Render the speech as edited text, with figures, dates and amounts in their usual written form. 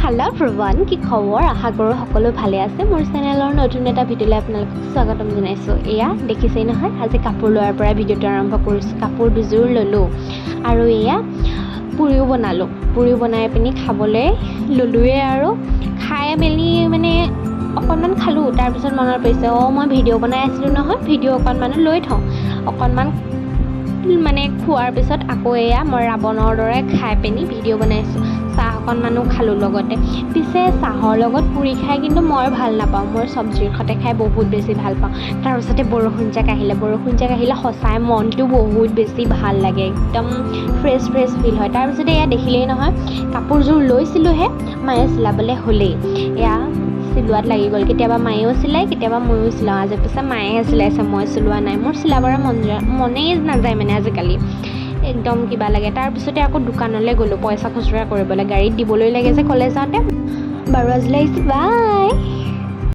Hello' everyone, কি খবৰ? আশা কৰোঁ সকলো ভালে আছে। মোৰ চেনেলৰ নতুন এটা ভিডিঅ'লৈ আপোনালোকক স্বাগতম জনাইছোঁ। এয়া দেখিছেই নহয়, আজি কাপোৰ লোৱাৰ পৰা ভিডিঅ'টো আৰম্ভ কৰিছোঁ। কাপোৰ দুযোৰ ল'লোঁ আৰু এয়া পুৰিও বনালোঁ। পুৰি বনাই পিনি খাবলৈ ল'লোৱে আৰু খাই মেলি মানে অকণমান খালোঁ। তাৰপিছত মনত পৰিছে, মই ভিডিঅ' বনাই আছিলোঁ নহয়, ভিডিঅ' অকণমানো লৈ থওঁ। অকণমান মানে খোৱাৰ পিছত আকৌ এয়া মই ৰাৱণৰ দৰে খাই পিনি ভিডিঅ' বনাইছোঁ। চাহ অকণমানো খালোঁ লগতে। পিছে চাহৰ লগত পুৰি খাই কিন্তু মই ভাল নাপাওঁ, মই চব্জিৰ সৈতে খাই বহুত বেছি ভাল পাওঁ। তাৰপিছতে বৰষুণ জাক আহিলে সঁচাই মনটো বহুত বেছি ভাল লাগে, একদম ফ্ৰেছ ফিল হয়। তাৰপিছতে এয়া দেখিলেই নহয়, কাপোৰযোৰ লৈছিলোঁহে, মায়ে চিলাবলৈ হ'লেই। এয়া চিলোৱাত লাগি গ'ল। কেতিয়াবা মায়েও চিলায়, কেতিয়াবা ময়ো চিলাওঁ। আজি পিছে মায়েহে চিলাইছে, মই চিলোৱা নাই। মোৰ চিলাবৰ মনেই নাযায় মানে আজিকালি, একদম কিবা লাগে। তাৰপিছতে আকৌ দোকানলৈ গ'লোঁ পইচা খুচুৰা কৰিবলৈ, গাড়ীত দিবলৈ লাগে যে কলেজ যাওঁতে। বাৰু আজিলৈ আহিছোঁ, বাই।